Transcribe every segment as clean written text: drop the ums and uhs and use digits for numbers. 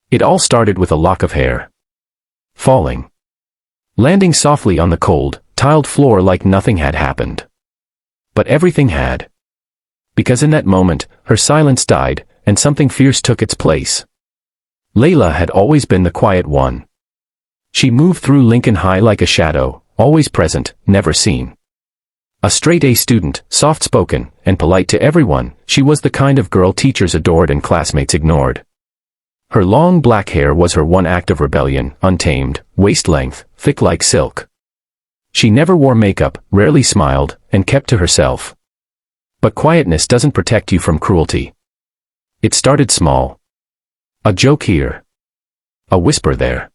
It all started with a lock of hair falling, landing softly on the cold, tiled floor like nothing had happened. But everything had. Because in that moment, her silence died, and something fierce took its place. Layla had always been the quiet one. She moved through Lincoln High like a shadow, always present, never seen. A straight-A student, soft-spoken, and polite to everyone, she was the kind of girl teachers adored and classmates ignored. Her long black hair was her one act of rebellion, untamed, waist-length, thick like silk. She never wore makeup, rarely smiled, and kept to herself. But quietness doesn't protect you from cruelty. It started small. A joke here. A whisper there.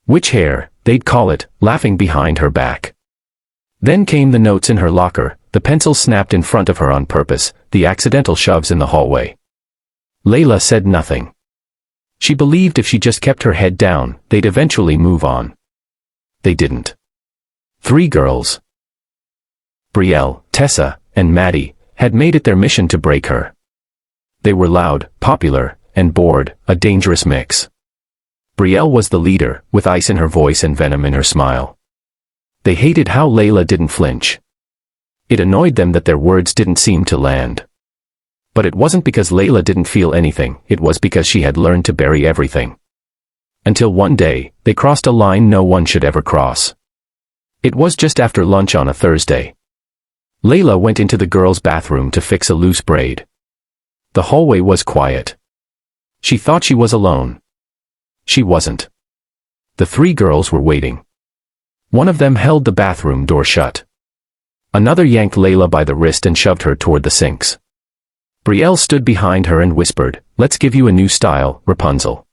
Which hair, they'd call it, laughing behind her back. Then came the notes in her locker, the pencils snapped in front of her on purpose, the accidental shoves in the hallway. Layla said nothing. She believed if she just kept her head down, they'd eventually move on. They didn't. 3 girls, Brielle, Tessa, and Maddie, had made it their mission to break her. They were loud, popular, and bored, a dangerous mix. Brielle was the leader, with ice in her voice and venom in her smile. They hated how Layla didn't flinch. It annoyed them that their words didn't seem to land. But it wasn't because Layla didn't feel anything, it was because she had learned to bury everything. Until one day, they crossed a line no one should ever cross. It was just after lunch on a Thursday. Layla went into the girls' bathroom to fix a loose braid. The hallway was quiet. She thought she was alone. She wasn't. The 3 girls were waiting. One of them held the bathroom door shut. Another yanked Layla by the wrist and shoved her toward the sinks. Brielle stood behind her and whispered, "Let's give you a new style, Rapunzel."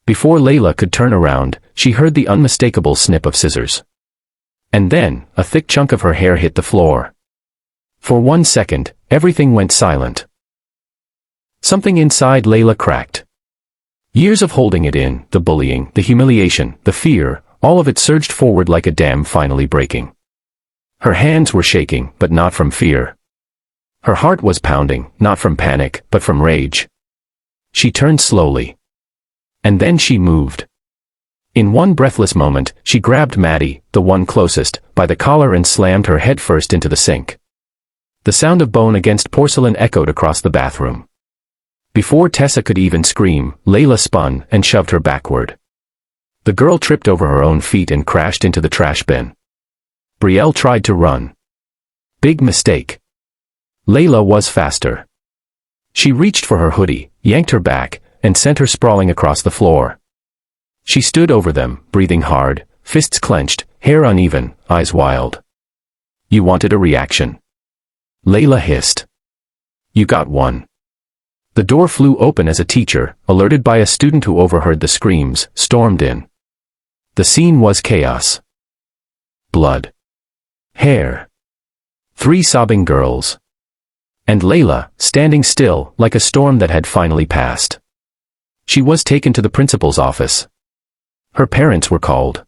Before Layla could turn around, she heard the unmistakable snip of scissors. And then, a thick chunk of her hair hit the floor. For 1 second, everything went silent. Something inside Layla cracked. Years of holding it in, the bullying, the humiliation, the fear, all of it surged forward like a dam finally breaking. Her hands were shaking, but not from fear. Her heart was pounding, not from panic, but from rage. She turned slowly. And then she moved. In one breathless moment, she grabbed Maddie, the one closest, by the collar and slammed her head first into the sink. The sound of bone against porcelain echoed across the bathroom. Before Tessa could even scream, Layla spun and shoved her backward. The girl tripped over her own feet and crashed into the trash bin. Brielle tried to run. Big mistake. Layla was faster. She reached for her hoodie, yanked her back, and sent her sprawling across the floor. She stood over them, breathing hard, fists clenched, hair uneven, eyes wild. "You wanted a reaction?" Layla hissed. "You got one." The door flew open as a teacher, alerted by a student who overheard the screams, stormed in. The scene was chaos. Blood. Hair. 3 sobbing girls. And Layla, standing still, like a storm that had finally passed. She was taken to the principal's office. Her parents were called.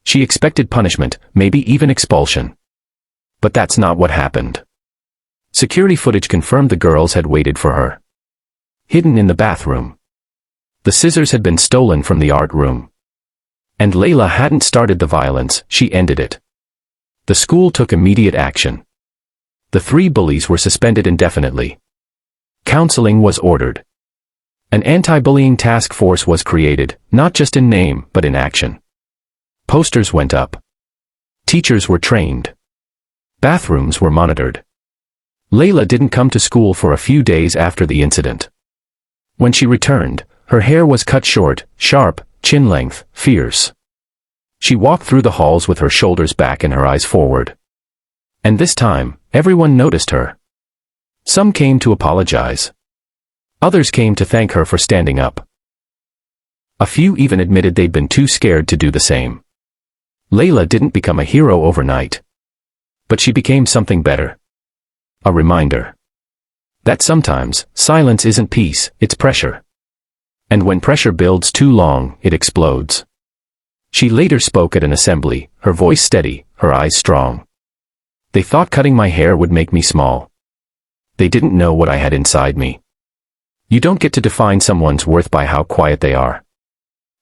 She expected punishment, maybe even expulsion. But that's not what happened. Security footage confirmed the girls had waited for her. Hidden in the bathroom. The scissors had been stolen from the art room. And Layla hadn't started the violence, she ended it. The school took immediate action. The 3 bullies were suspended indefinitely. Counseling was ordered. An anti-bullying task force was created, not just in name, but in action. Posters went up. Teachers were trained. Bathrooms were monitored. Layla didn't come to school for a few days after the incident. When she returned, her hair was cut short, sharp, chin-length, fierce. She walked through the halls with her shoulders back and her eyes forward. And this time, everyone noticed her. Some came to apologize. Others came to thank her for standing up. A few even admitted they'd been too scared to do the same. Layla didn't become a hero overnight. But she became something better. A reminder that sometimes, silence isn't peace, it's pressure. And when pressure builds too long, it explodes. She later spoke at an assembly, her voice steady, her eyes strong. "They thought cutting my hair would make me small. They didn't know what I had inside me. You don't get to define someone's worth by how quiet they are.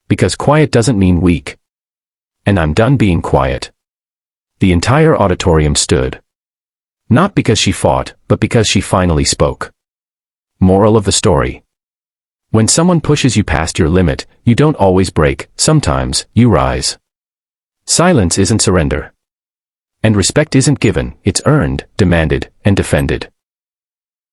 Because quiet doesn't mean weak. And I'm done being quiet. The entire auditorium stood. Not because she fought, but because she finally spoke. Moral of the story. When someone pushes you past your limit, you don't always break, sometimes, you rise. Silence isn't surrender. And respect isn't given, it's earned, demanded, and defended.